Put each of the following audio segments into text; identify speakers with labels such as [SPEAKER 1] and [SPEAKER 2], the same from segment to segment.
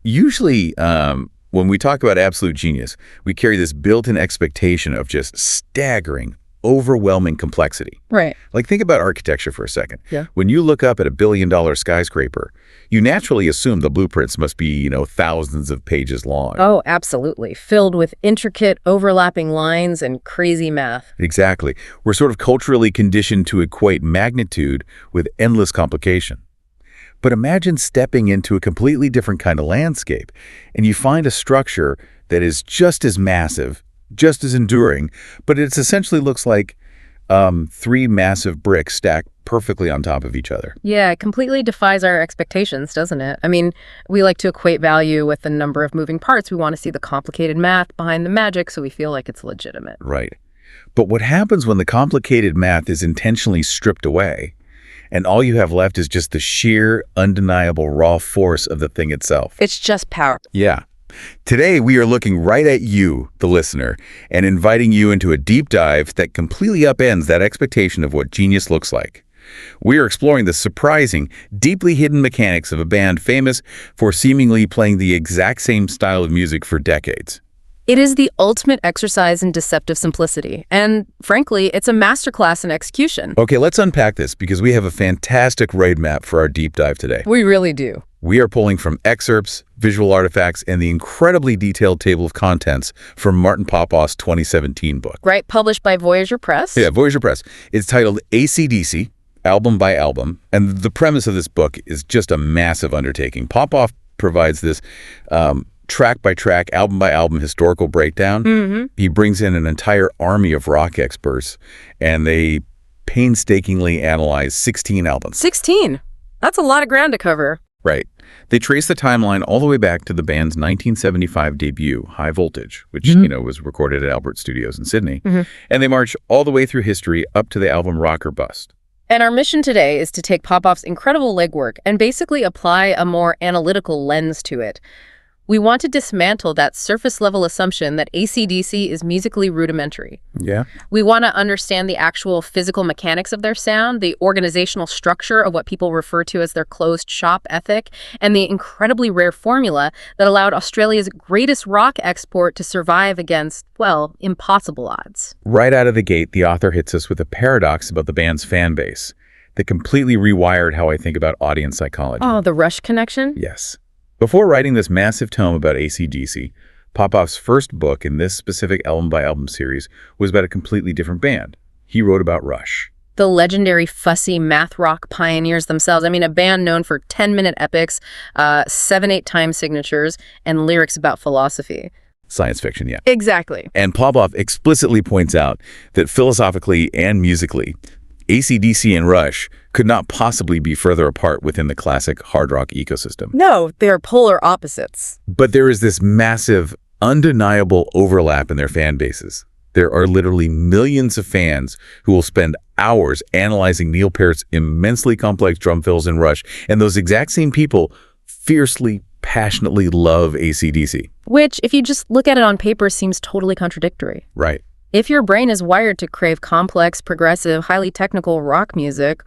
[SPEAKER 1] Usually, when we talk about absolute genius, we carry this built-in expectation of just staggering, overwhelming complexity.
[SPEAKER 2] Right.
[SPEAKER 1] Like, think about architecture for a second.
[SPEAKER 2] Yeah.
[SPEAKER 1] When you look up at a billion-dollar skyscraper, you naturally assume the blueprints must be, thousands of pages long.
[SPEAKER 2] Oh, absolutely. Filled with intricate, overlapping lines and crazy math.
[SPEAKER 1] Exactly. We're sort of culturally conditioned to equate magnitude with endless complication. But imagine stepping into a completely different kind of landscape, and you find a structure that is just as massive, just as enduring, but it essentially looks like 3 massive bricks stacked perfectly on top of each other.
[SPEAKER 2] Yeah, it completely defies our expectations, doesn't it? I mean, we like to equate value with the number of moving parts. We want to see the complicated math behind the magic, so we feel like it's legitimate.
[SPEAKER 1] Right. But what happens when the complicated math is intentionally stripped away, and all you have left is just the sheer, undeniable raw force of the thing itself?
[SPEAKER 2] It's just power.
[SPEAKER 1] Yeah. Today, we are looking right at you, the listener, and inviting you into a deep dive that completely upends that expectation of what genius looks like. We are exploring the surprising, deeply hidden mechanics of a band famous for seemingly playing the exact same style of music for decades.
[SPEAKER 2] It is the ultimate exercise in deceptive simplicity, and frankly, it's a masterclass in execution.
[SPEAKER 1] Okay, let's unpack this because we have a fantastic roadmap for our deep dive today.
[SPEAKER 2] We really do.
[SPEAKER 1] We are pulling from excerpts, visual artifacts, and the incredibly detailed table of contents from Martin Popoff's 2017 book.
[SPEAKER 2] Right, published by Voyager Press?
[SPEAKER 1] Yeah, Voyager Press. It's titled ACDC, Album by Album, and the premise of this book is just a massive undertaking. Popoff provides this track by track, album by album historical breakdown.
[SPEAKER 2] Mm-hmm.
[SPEAKER 1] He brings in an entire army of rock experts, and they painstakingly analyze 16 albums.
[SPEAKER 2] 16? That's a lot of ground to cover.
[SPEAKER 1] Right. They trace the timeline all the way back to the band's 1975 debut, High Voltage, which, was recorded at Albert Studios in Sydney.
[SPEAKER 2] Mm-hmm.
[SPEAKER 1] And they march all the way through history up to the album Rock or Bust.
[SPEAKER 2] And our mission today is to take Popoff's incredible legwork and basically apply a more analytical lens to it. We want to dismantle that surface-level assumption that AC/DC is musically rudimentary.
[SPEAKER 1] Yeah.
[SPEAKER 2] We want to understand the actual physical mechanics of their sound, the organizational structure of what people refer to as their closed shop ethic, and the incredibly rare formula that allowed Australia's greatest rock export to survive against, well, impossible odds.
[SPEAKER 1] Right out of the gate, the author hits us with a paradox about the band's fan base that completely rewired how I think about audience psychology.
[SPEAKER 2] Oh, the Rush connection?
[SPEAKER 1] Yes. Before writing this massive tome about AC/DC, Popoff's first book in this specific album-by-album series was about a completely different band. He wrote about Rush.
[SPEAKER 2] The legendary fussy math rock pioneers themselves. I mean, a band known for 10-minute epics, 7/8 time signatures, and lyrics about philosophy.
[SPEAKER 1] Science fiction, yeah.
[SPEAKER 2] Exactly.
[SPEAKER 1] And Popoff explicitly points out that philosophically and musically, AC/DC and Rush could not possibly be further apart within the classic hard rock ecosystem.
[SPEAKER 2] No, they're polar opposites.
[SPEAKER 1] But there is this massive, undeniable overlap in their fan bases. There are literally millions of fans who will spend hours analyzing Neil Peart's immensely complex drum fills in Rush, and those exact same people fiercely, passionately love AC/DC.
[SPEAKER 2] Which, if you just look at it on paper, seems totally contradictory.
[SPEAKER 1] Right.
[SPEAKER 2] If your brain is wired to crave complex, progressive, highly technical rock music,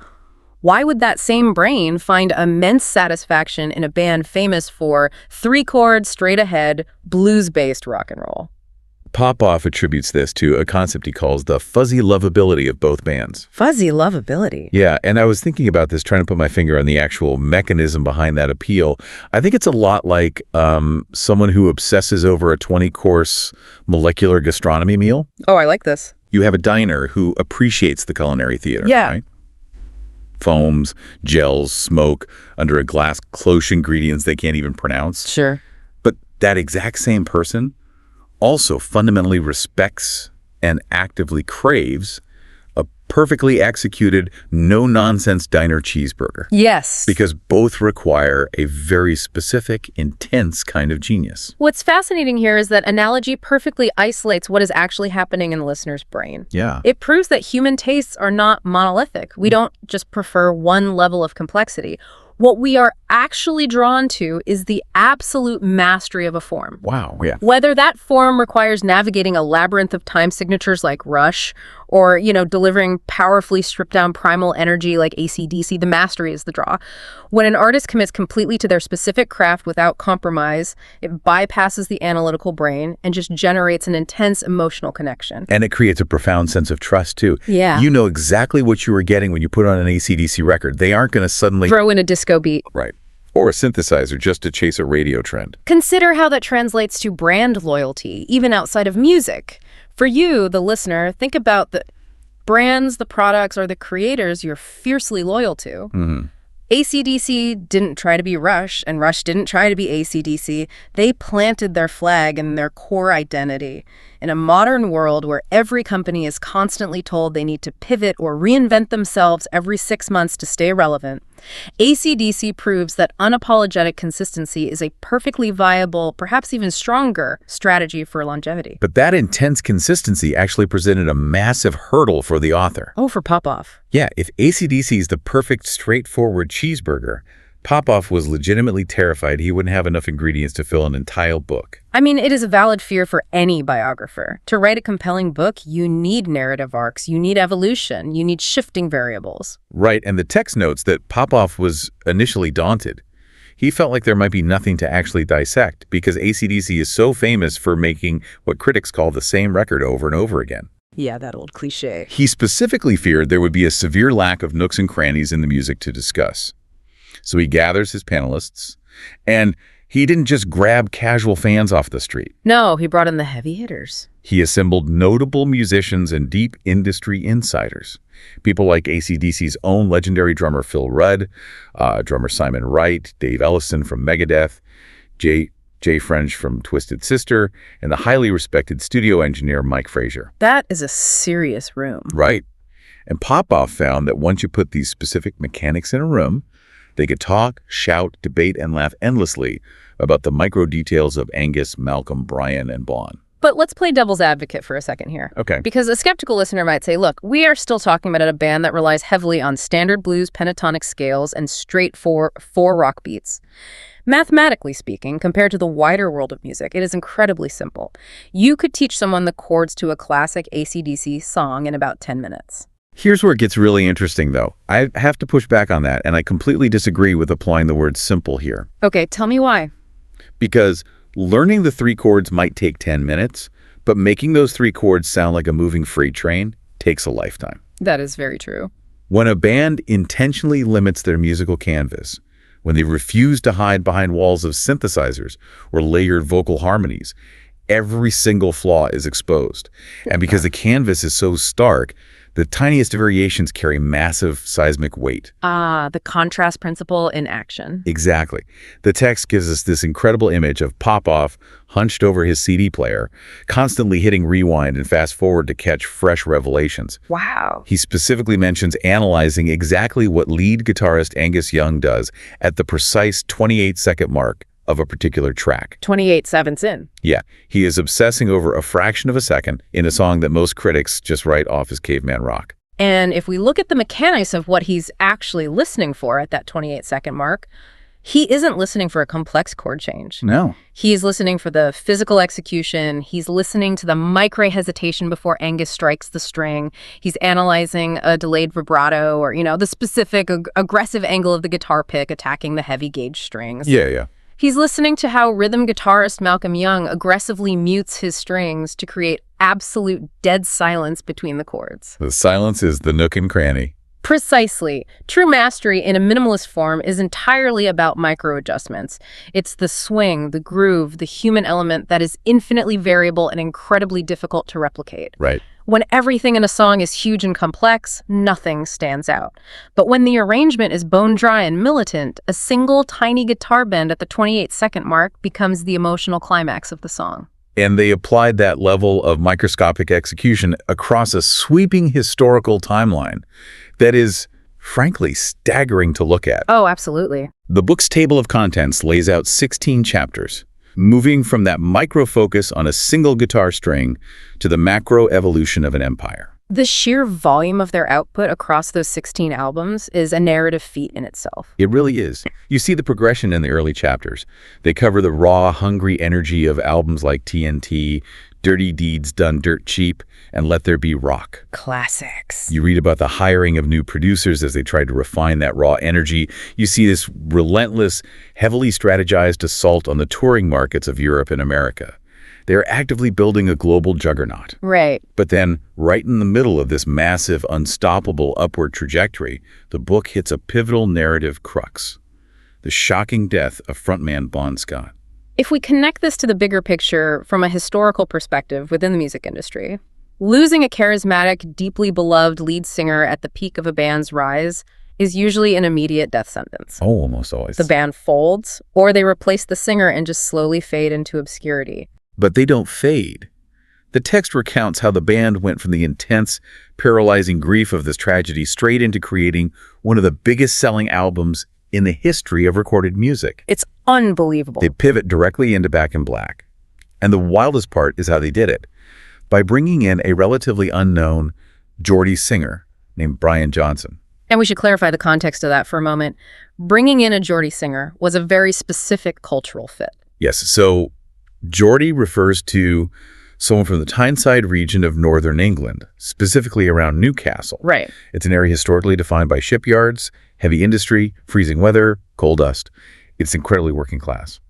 [SPEAKER 2] why would that same brain find immense satisfaction in a band famous for 3-chord, straight-ahead, blues-based rock and roll?
[SPEAKER 1] Popoff attributes this to a concept he calls the fuzzy lovability of both bands.
[SPEAKER 2] Fuzzy lovability?
[SPEAKER 1] Yeah, and I was thinking about this, trying to put my finger on the actual mechanism behind that appeal. I think it's a lot like someone who obsesses over a 20-course molecular gastronomy meal.
[SPEAKER 2] Oh, I like this.
[SPEAKER 1] You have a diner who appreciates the culinary theater.
[SPEAKER 2] Yeah.
[SPEAKER 1] Right? Foams, gels, smoke, under a glass, cloche ingredients they can't even pronounce.
[SPEAKER 2] Sure.
[SPEAKER 1] But that exact same person also fundamentally respects and actively craves a perfectly executed, no-nonsense diner cheeseburger.
[SPEAKER 2] Yes.
[SPEAKER 1] Because both require a very specific, intense kind of genius.
[SPEAKER 2] What's fascinating here is that analogy perfectly isolates what is actually happening in the listener's brain.
[SPEAKER 1] Yeah.
[SPEAKER 2] It proves that human tastes are not monolithic. We don't just prefer one level of complexity. What we are actually drawn to is the absolute mastery of a form.
[SPEAKER 1] Wow, yeah.
[SPEAKER 2] Whether that form requires navigating a labyrinth of time signatures like Rush, or, delivering powerfully stripped-down primal energy like ACDC. The mastery is the draw. When an artist commits completely to their specific craft without compromise, it bypasses the analytical brain and just generates an intense emotional connection.
[SPEAKER 1] And it creates a profound sense of trust, too.
[SPEAKER 2] Yeah.
[SPEAKER 1] You know exactly what you were getting when you put on an ACDC record. They aren't going to suddenly
[SPEAKER 2] throw in a disco beat.
[SPEAKER 1] Right. Or a synthesizer just to chase a radio trend.
[SPEAKER 2] Consider how that translates to brand loyalty, even outside of music. For you, the listener, think about the brands, the products, or the creators you're fiercely loyal to.
[SPEAKER 1] Mm-hmm.
[SPEAKER 2] ACDC didn't try to be Rush, and Rush didn't try to be ACDC. They planted their flag and their core identity. In a modern world where every company is constantly told they need to pivot or reinvent themselves every 6 months to stay relevant, ACDC proves that unapologetic consistency is a perfectly viable, perhaps even stronger, strategy for longevity.
[SPEAKER 1] But that intense consistency actually presented a massive hurdle for the author.
[SPEAKER 2] Oh, for Popoff.
[SPEAKER 1] Yeah, if ACDC is the perfect, straightforward cheeseburger, Popoff was legitimately terrified he wouldn't have enough ingredients to fill an entire book.
[SPEAKER 2] I mean, it is a valid fear for any biographer. To write a compelling book, you need narrative arcs, you need evolution, you need shifting variables.
[SPEAKER 1] Right, and the text notes that Popoff was initially daunted. He felt like there might be nothing to actually dissect because AC/DC is so famous for making what critics call the same record over and over again.
[SPEAKER 2] Yeah, that old cliche.
[SPEAKER 1] He specifically feared there would be a severe lack of nooks and crannies in the music to discuss. So he gathers his panelists, and he didn't just grab casual fans off the street.
[SPEAKER 2] No, he brought in the heavy hitters.
[SPEAKER 1] He assembled notable musicians and deep industry insiders. People like AC/DC's own legendary drummer Phil Rudd, drummer Simon Wright, Dave Ellison from Megadeth, Jay French from Twisted Sister, and the highly respected studio engineer Mike Frazier.
[SPEAKER 2] That is a serious room.
[SPEAKER 1] Right. And Popoff found that once you put these specific mechanics in a room, they could talk, shout, debate, and laugh endlessly about the micro details of Angus, Malcolm, Brian, and Bon.
[SPEAKER 2] But let's play devil's advocate for a second here.
[SPEAKER 1] Okay.
[SPEAKER 2] Because a skeptical listener might say, look, we are still talking about a band that relies heavily on standard blues pentatonic scales and straight four rock beats. Mathematically speaking, compared to the wider world of music, it is incredibly simple. You could teach someone the chords to a classic AC/DC song in about 10 minutes.
[SPEAKER 1] Here's where it gets really interesting, though. I have to push back on that, and I completely disagree with applying the word simple here.
[SPEAKER 2] Okay, tell me why.
[SPEAKER 1] Because learning the 3 chords might take 10 minutes, but making those 3 chords sound like a moving freight train takes a lifetime.
[SPEAKER 2] That is very true.
[SPEAKER 1] When a band intentionally limits their musical canvas, when they refuse to hide behind walls of synthesizers or layered vocal harmonies, every single flaw is exposed. And because the canvas is so stark, the tiniest variations carry massive seismic weight.
[SPEAKER 2] The contrast principle in action.
[SPEAKER 1] Exactly. The text gives us this incredible image of Popoff hunched over his CD player, constantly hitting rewind and fast forward to catch fresh revelations.
[SPEAKER 2] Wow.
[SPEAKER 1] He specifically mentions analyzing exactly what lead guitarist Angus Young does at the precise 28-second mark of a particular track.
[SPEAKER 2] 28 sevenths in.
[SPEAKER 1] Yeah, he is obsessing over a fraction of a second in a song that most critics just write off as caveman rock.
[SPEAKER 2] And if we look at the mechanics of what he's actually listening for at that 28-second mark, he isn't listening for a complex chord change.
[SPEAKER 1] No.
[SPEAKER 2] He's listening for the physical execution. He's listening to the micro-hesitation before Angus strikes the string. He's analyzing a delayed vibrato or, the specific aggressive angle of the guitar pick attacking the heavy gauge strings.
[SPEAKER 1] Yeah.
[SPEAKER 2] He's listening to how rhythm guitarist Malcolm Young aggressively mutes his strings to create absolute dead silence between the chords.
[SPEAKER 1] The silence is the nook and cranny.
[SPEAKER 2] Precisely. True mastery in a minimalist form is entirely about micro-adjustments. It's the swing, the groove, the human element that is infinitely variable and incredibly difficult to replicate.
[SPEAKER 1] Right.
[SPEAKER 2] When everything in a song is huge and complex, nothing stands out. But when the arrangement is bone dry and militant, a single tiny guitar bend at the 28-second mark becomes the emotional climax of the song.
[SPEAKER 1] And they applied that level of microscopic execution across a sweeping historical timeline that is, frankly, staggering to look at.
[SPEAKER 2] Oh, absolutely.
[SPEAKER 1] The book's table of contents lays out 16 chapters, moving from that micro-focus on a single guitar string to the macro evolution of an empire.
[SPEAKER 2] The sheer volume of their output across those 16 albums is a narrative feat in itself.
[SPEAKER 1] It really is. You see the progression in the early chapters. They cover the raw, hungry energy of albums like TNT, Dirty Deeds Done Dirt Cheap, and Let There Be Rock.
[SPEAKER 2] Classics.
[SPEAKER 1] You read about the hiring of new producers as they tried to refine that raw energy. You see this relentless, heavily strategized assault on the touring markets of Europe and America. They are actively building a global juggernaut.
[SPEAKER 2] Right.
[SPEAKER 1] But then, right in the middle of this massive, unstoppable upward trajectory, the book hits a pivotal narrative crux: the shocking death of frontman Bon Scott.
[SPEAKER 2] If we connect this to the bigger picture from a historical perspective within the music industry, losing a charismatic, deeply beloved lead singer at the peak of a band's rise is usually an immediate death sentence.
[SPEAKER 1] Oh, almost always.
[SPEAKER 2] The band folds, or they replace the singer and just slowly fade into obscurity.
[SPEAKER 1] But they don't fade. The text recounts how the band went from the intense, paralyzing grief of this tragedy straight into creating one of the biggest selling albums in the history of recorded music.
[SPEAKER 2] It's unbelievable.
[SPEAKER 1] They pivot directly into Back in Black. And the wildest part is how they did it. By bringing in a relatively unknown Geordie singer named Brian Johnson.
[SPEAKER 2] And we should clarify the context of that for a moment. Bringing in a Geordie singer was a very specific cultural fit.
[SPEAKER 1] Yes, so Geordie refers to someone from the Tyneside region of northern England, specifically around Newcastle.
[SPEAKER 2] Right.
[SPEAKER 1] It's an area historically defined by shipyards, heavy industry, freezing weather, coal dust. It's incredibly working class.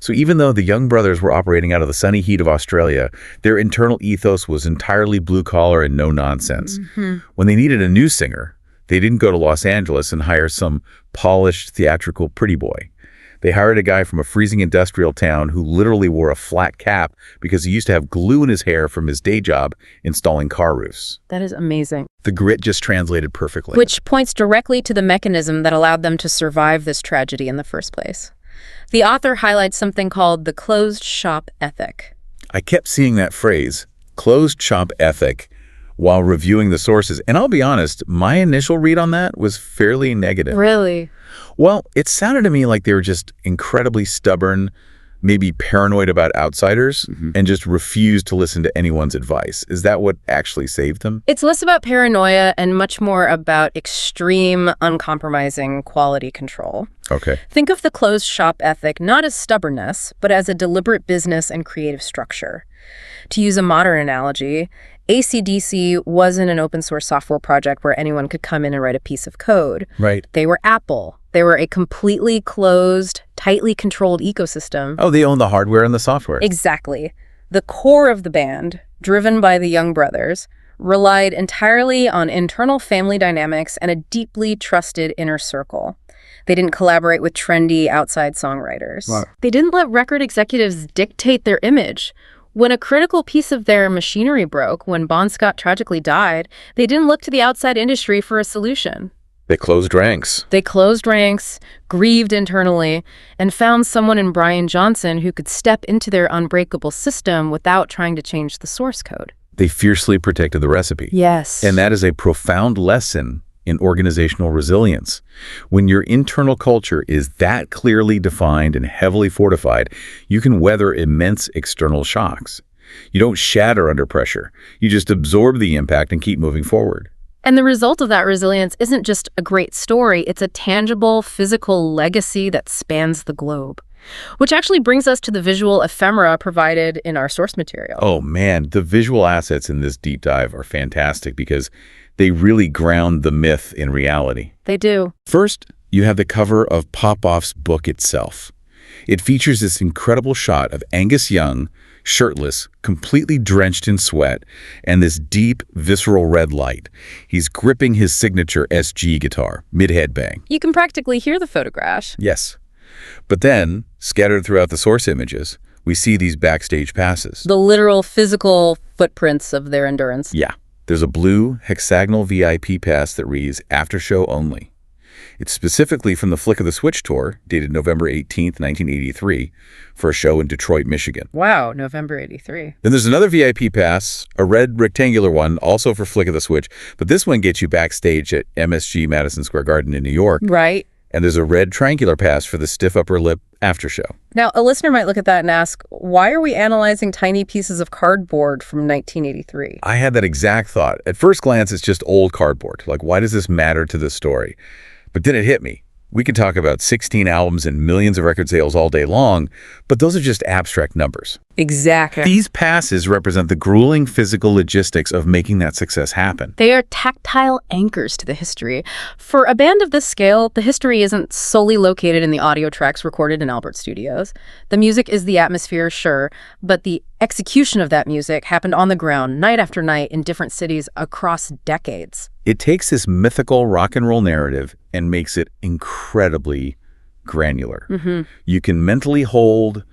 [SPEAKER 1] So even though the Young brothers were operating out of the sunny heat of Australia, their internal ethos was entirely blue-collar and no-nonsense. When they needed a new singer, they didn't go to Los Angeles and hire some polished, theatrical pretty boy. They hired a guy from a freezing industrial town who literally wore a flat cap because he used to have glue in his hair from his day job installing car roofs.
[SPEAKER 2] That is amazing.
[SPEAKER 1] The grit just translated perfectly.
[SPEAKER 2] Which points directly to the mechanism that allowed them to survive this tragedy in the first place. The author highlights something called the closed shop ethic.
[SPEAKER 1] I kept seeing that phrase, closed shop ethic, while reviewing the sources. And I'll be honest, my initial read on that was fairly negative.
[SPEAKER 2] Really?
[SPEAKER 1] Well, it sounded to me like they were just incredibly stubborn, maybe paranoid about outsiders, and just refused to listen to anyone's advice. Is that what actually saved them?
[SPEAKER 2] It's less about paranoia and much more about extreme, uncompromising quality control.
[SPEAKER 1] Okay.
[SPEAKER 2] Think of the closed shop ethic not as stubbornness, but as a deliberate business and creative structure. To use a modern analogy, ACDC wasn't an open source software project where anyone could come in and write a piece of code.
[SPEAKER 1] Right.
[SPEAKER 2] They were Apple. They were a completely closed, tightly controlled ecosystem.
[SPEAKER 1] Oh, they own the hardware and the software.
[SPEAKER 2] Exactly. The core of the band, driven by the Young brothers, relied entirely on internal family dynamics and a deeply trusted inner circle. They didn't collaborate with trendy outside songwriters.
[SPEAKER 1] Right.
[SPEAKER 2] They didn't let record executives dictate their image. When a critical piece of their machinery broke, when Bon Scott tragically died, they didn't look to the outside industry for a solution.
[SPEAKER 1] They closed ranks.
[SPEAKER 2] They closed ranks, grieved internally, and found someone in Brian Johnson who could step into their unbreakable system without trying to change the source code.
[SPEAKER 1] They fiercely protected the recipe.
[SPEAKER 2] Yes.
[SPEAKER 1] And that is a profound lesson in organizational resilience. When your internal culture is that clearly defined and heavily fortified, you can weather immense external shocks. You don't shatter under pressure. You just absorb the impact and keep moving forward.
[SPEAKER 2] And the result of that resilience isn't just a great story, it's a tangible, physical legacy that spans the globe. Which actually brings us to the visual ephemera provided in our source material.
[SPEAKER 1] Oh man, the visual assets in this deep dive are fantastic because they really ground the myth in reality.
[SPEAKER 2] They do.
[SPEAKER 1] First, you have the cover of Popoff's book itself. It features this incredible shot of Angus Young, shirtless, completely drenched in sweat, and this deep, visceral red light. He's gripping his signature SG guitar, mid-headbang.
[SPEAKER 2] You can practically hear the photograph.
[SPEAKER 1] Yes. But then, scattered throughout the source images, we see these backstage passes.
[SPEAKER 2] The literal physical footprints of their endurance.
[SPEAKER 1] Yeah. There's a blue hexagonal VIP pass that reads, After Show Only. It's specifically from the Flick of the Switch tour, dated November 18th, 1983, for a show in Detroit, Michigan.
[SPEAKER 2] Wow, November 83.
[SPEAKER 1] Then there's another VIP pass, a red rectangular one, also for Flick of the Switch, but this one gets you backstage at MSG Madison Square Garden in New York.
[SPEAKER 2] Right.
[SPEAKER 1] And there's a red triangular pass for the Stiff Upper Lip after show.
[SPEAKER 2] Now, a listener might look at that and ask, why are we analyzing tiny pieces of cardboard from 1983?
[SPEAKER 1] I had that exact thought. At first glance, it's just old cardboard. Like, why does this matter to this story? But then it hit me. We could talk about 16 albums and millions of record sales all day long, but those are just abstract numbers.
[SPEAKER 2] Exactly.
[SPEAKER 1] These passes represent the grueling physical logistics of making that success happen.
[SPEAKER 2] They are tactile anchors to the history. For a band of this scale, the history isn't solely located in the audio tracks recorded in Albert Studios. The music is the atmosphere, sure, but the execution of that music happened on the ground, night after night, in different cities across decades.
[SPEAKER 1] It takes this mythical rock and roll narrative and makes it incredibly granular. You can mentally hold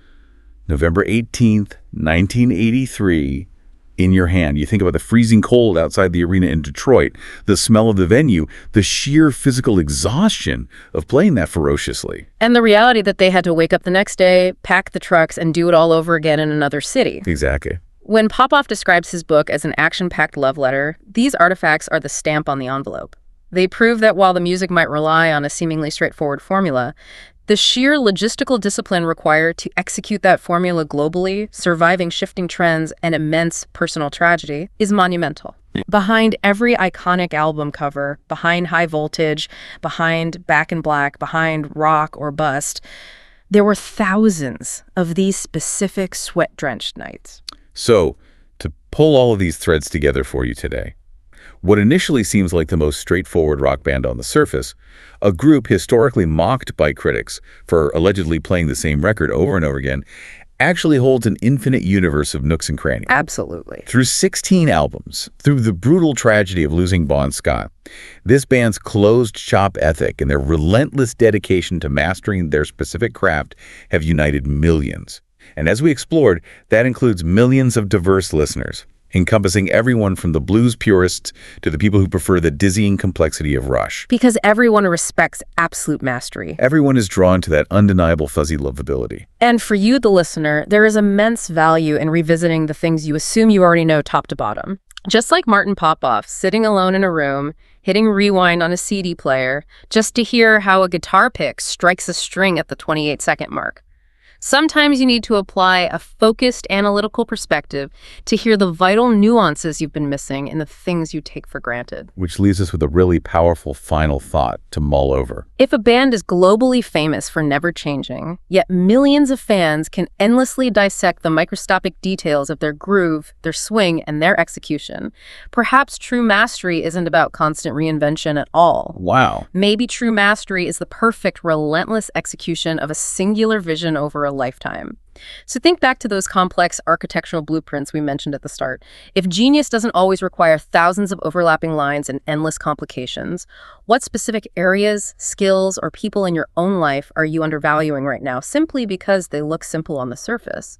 [SPEAKER 1] November 18th, 1983 in your hand. You think about the freezing cold outside the arena in Detroit, the smell of the venue, the sheer physical exhaustion of playing that ferociously.
[SPEAKER 2] And the reality that they had to wake up the next day, pack the trucks, and do it all over again in another city.
[SPEAKER 1] Exactly.
[SPEAKER 2] When Popoff describes his book as an action-packed love letter, these artifacts are the stamp on the envelope. They prove that while the music might rely on a seemingly straightforward formula, the sheer logistical discipline required to execute that formula globally, surviving shifting trends and immense personal tragedy, is monumental. Behind every iconic album cover, behind High Voltage, behind Back in Black, behind Rock or Bust, there were thousands of these specific sweat-drenched nights.
[SPEAKER 1] So, to pull all of these threads together for you today, what initially seems like the most straightforward rock band on the surface, a group historically mocked by critics for allegedly playing the same record over and over again, actually holds an infinite universe of nooks and crannies.
[SPEAKER 2] Absolutely.
[SPEAKER 1] Through 16 albums, through the brutal tragedy of losing Bon Scott, this band's closed-shop ethic and their relentless dedication to mastering their specific craft have united millions. And as we explored, that includes millions of diverse listeners, encompassing everyone from the blues purists to the people who prefer the dizzying complexity of Rush.
[SPEAKER 2] Because everyone respects absolute mastery.
[SPEAKER 1] Everyone is drawn to that undeniable fuzzy lovability.
[SPEAKER 2] And for you, the listener, there is immense value in revisiting the things you assume you already know top to bottom. Just like Martin Popoff, sitting alone in a room, hitting rewind on a CD player, just to hear how a guitar pick strikes a string at the 28-second mark. Sometimes you need to apply a focused analytical perspective to hear the vital nuances you've been missing in the things you take for granted.
[SPEAKER 1] Which leaves us with a really powerful final thought to mull over.
[SPEAKER 2] If a band is globally famous for never changing, yet millions of fans can endlessly dissect the microscopic details of their groove, their swing, and their execution, perhaps true mastery isn't about constant reinvention at all.
[SPEAKER 1] Wow.
[SPEAKER 2] Maybe true mastery is the perfect, relentless execution of a singular vision over a lifetime. So think back to those complex architectural blueprints we mentioned at the start. If genius doesn't always require thousands of overlapping lines and endless complications, what specific areas, skills, or people in your own life are you undervaluing right now simply because they look simple on the surface?